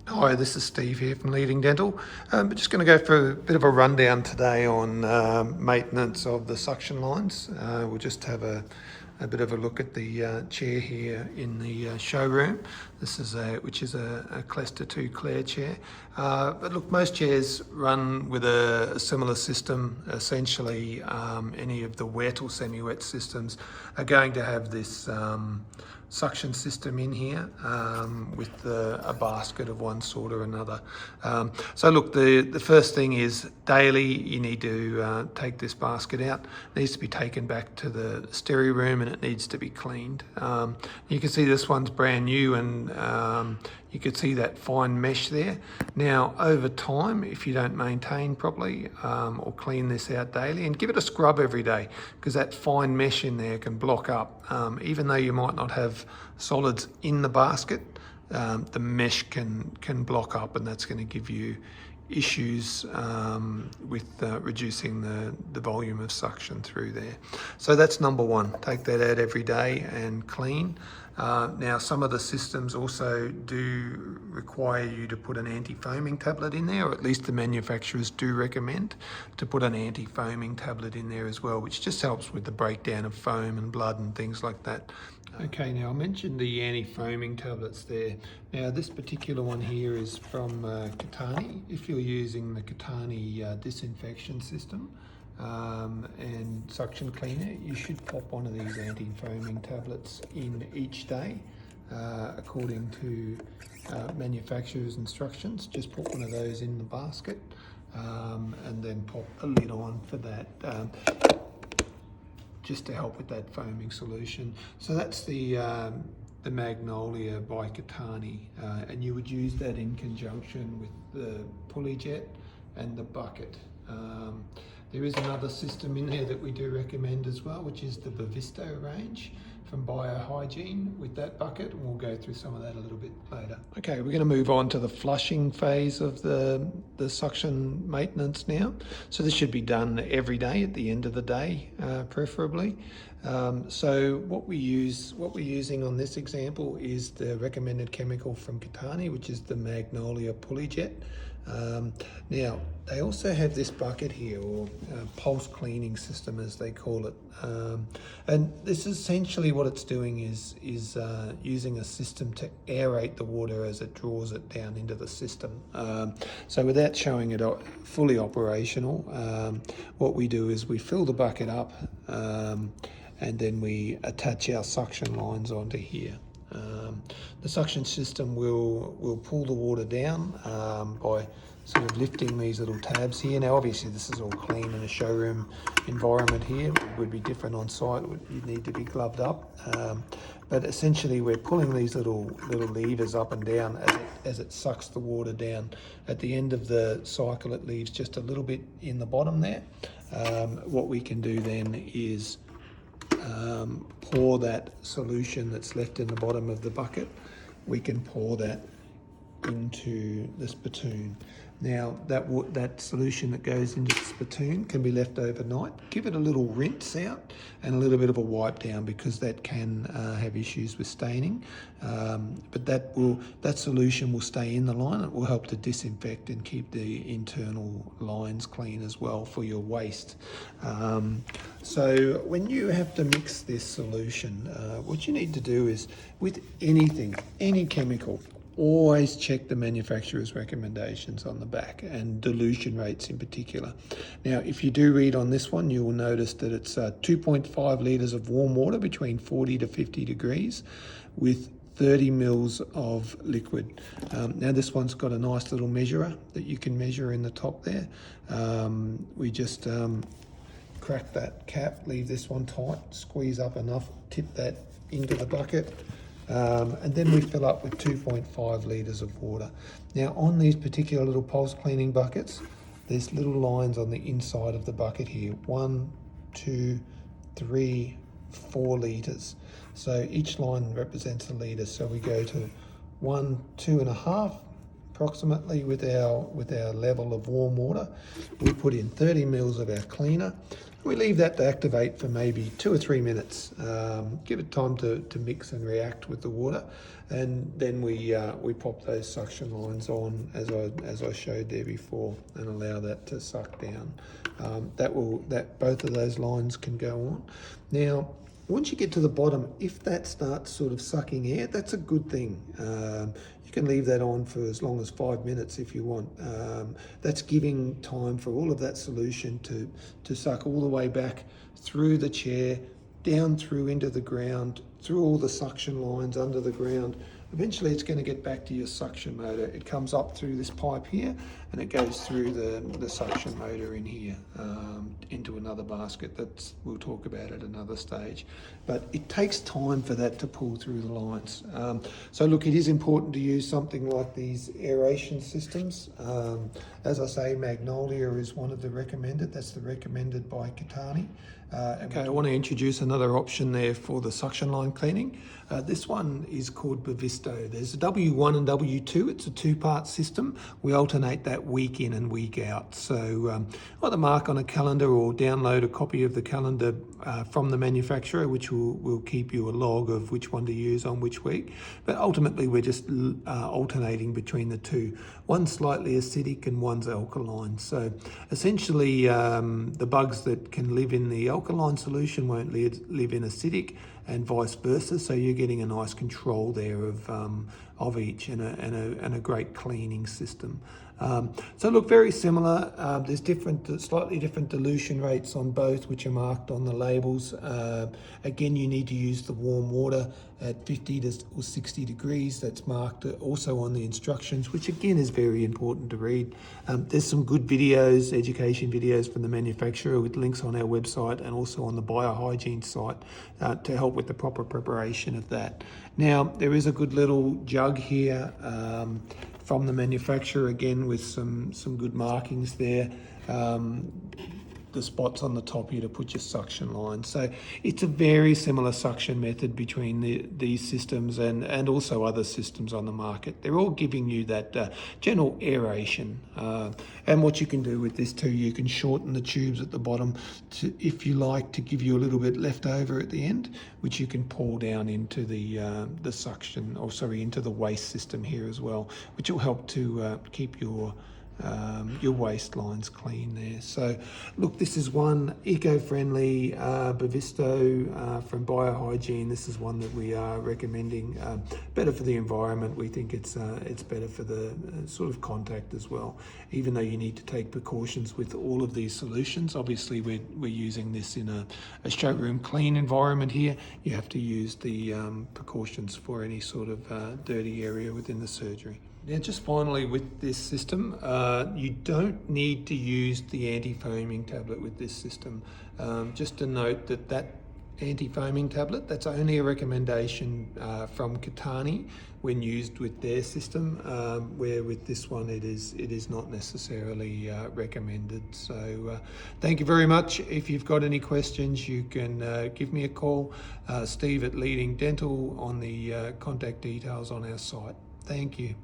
Hi, this is Steve here from Leading Dental. We're just going to go for a bit of a rundown today on maintenance of the suction lines. We'll just have a bit of a look at the chair here in the showroom. This is which is a Cluster 2 Clare chair. But look, most chairs run with a similar system. Essentially, any of the wet or semi-wet systems are going to have this suction system in here with a basket of one sort or another. So look, the first thing is daily you need to take this basket out. It needs to be taken back to the stereo room and it needs to be cleaned. You can see this one's brand new and you can see that fine mesh there. Now over time, if you don't maintain properly or clean this out daily, and give it a scrub every day, because that fine mesh in there can block up. Even though you might not have solids in the basket, the mesh can block up, and that's going to give you issues with reducing the volume of suction through there. So that's number one. Take that out every day and clean. Now some of the systems also do require you to put an anti-foaming tablet in there, or at least the manufacturers do recommend to put an anti-foaming tablet in there as well, which just helps with the breakdown of foam and blood and things like that. Okay, now I mentioned the anti-foaming tablets there. Now this particular one here is from Catani. If you're using the Catani disinfection system and suction cleaner, you should pop one of these anti-foaming tablets in each day according to manufacturer's instructions. Just put one of those in the basket and then pop a lid on for that. Just to help with that foaming solution. So that's the Magnolia by Catani, and you would use that in conjunction with the pulley jet and the bucket. There is another system in there that we do recommend as well, which is the Bavisto range from Biohygiene with that bucket, and we'll go through some of that a little bit later. Okay, we're going to move on to the flushing phase of the suction maintenance now. So this should be done every day at the end of the day, preferably. So what we're using on this example is the recommended chemical from Catani, which is the Magnolia pulley jet. Now they also have this bucket here, or pulse cleaning system as they call it, and this is essentially what it's doing is using a system to aerate the water as it draws it down into the system. So without showing it fully operational, what we do is we fill the bucket up and then we attach our suction lines onto here. The suction system will pull the water down by sort of lifting these little tabs here. Now obviously this is all clean in a showroom environment here. It would be different on site, you'd need to be gloved up. But essentially we're pulling these little levers up and down as it sucks the water down. At the end of the cycle it leaves just a little bit in the bottom there. What we can do then is pour that solution that's left in the bottom of the bucket, we can pour that into the spittoon. Now that solution that goes into the spittoon can be left overnight. Give it a little rinse out and a little bit of a wipe down, because that can have issues with staining. But that solution will stay in the line. It will help to disinfect and keep the internal lines clean as well for your waste. So when you have to mix this solution, what you need to do is, with anything, any chemical, always check the manufacturer's recommendations on the back, and dilution rates in particular. Now, if you do read on this one, you will notice that it's 2.5 litres of warm water between 40 to 50 degrees with 30 mils of liquid. Now this one's got a nice little measurer that you can measure in the top there. We just crack that cap, leave this one tight, squeeze up enough, tip that into the bucket. And then we fill up with 2.5 litres of water. Now on these particular little pulse cleaning buckets, there's little lines on the inside of the bucket here. 1, 2, 3, 4 litres. So each line represents a litre. So we go to 1, 2.5, approximately with our level of warm water. We put in 30 mils of our cleaner. We leave that to activate for maybe 2 or 3 minutes. Give it time to mix and react with the water, and then we pop those suction lines on as I showed there before, and allow that to suck down. Both of those lines can go on. Now, once you get to the bottom, if that starts sort of sucking air, that's a good thing. You can leave that on for as long as 5 minutes if you want. That's giving time for all of that solution to suck all the way back through the chair, down through into the ground, through all the suction lines under the ground. Eventually it's going to get back to your suction motor. It comes up through this pipe here, and it goes through the suction motor in here into another basket that we'll talk about at another stage. But it takes time for that to pull through the lines. So look, it is important to use something like these aeration systems. As I say, Magnolia is one of the recommended. That's the recommended by Catani. Okay, I want to introduce another option there for the suction line cleaning. This one is called Bevisto. There's a W1 and W2. It's a 2-part system. We alternate that week in and week out. So either mark on a calendar or download a copy of the calendar from the manufacturer, which will keep you a log of which one to use on which week. But ultimately, we're just alternating between the two. One's slightly acidic and one's alkaline. So essentially, the bugs that can live in the alkaline solution won't live in acidic, and vice versa. So you're getting a nice control there of each, and a great cleaning system. So look, very similar. There's slightly different dilution rates on both, which are marked on the labels. Again, you need to use the warm water at 50 or 60 degrees. That's marked also on the instructions, which again is very important to read. There's some good videos, education videos from the manufacturer with links on our website and also on the biohygiene site to help with the proper preparation of that. Now, there is a good little jug here from the manufacturer, again with some good markings there. The spots on the top here to put your suction line. So it's a very similar suction method between these systems and also other systems on the market. They're all giving you that general aeration. And what you can do with this too, you can shorten the tubes at the bottom if you like, to give you a little bit left over at the end, which you can pour down into the suction, into the waste system here as well, which will help to keep your waste lines clean there. So look, this is one eco-friendly Bevisto from Biohygiene. This is one that we are recommending. Better for the environment. We think it's better for the sort of contact as well, even though you need to take precautions with all of these solutions. Obviously we're using this in a showroom clean environment here. You have to use the precautions for any sort of dirty area within the surgery. Now, just finally with this system, you don't need to use the anti-foaming tablet with this system. Just to note that anti-foaming tablet, that's only a recommendation from Catani when used with their system, where with this one it is not necessarily recommended. So thank you very much. If you've got any questions, you can give me a call, Steve at Leading Dental, on the contact details on our site. Thank you.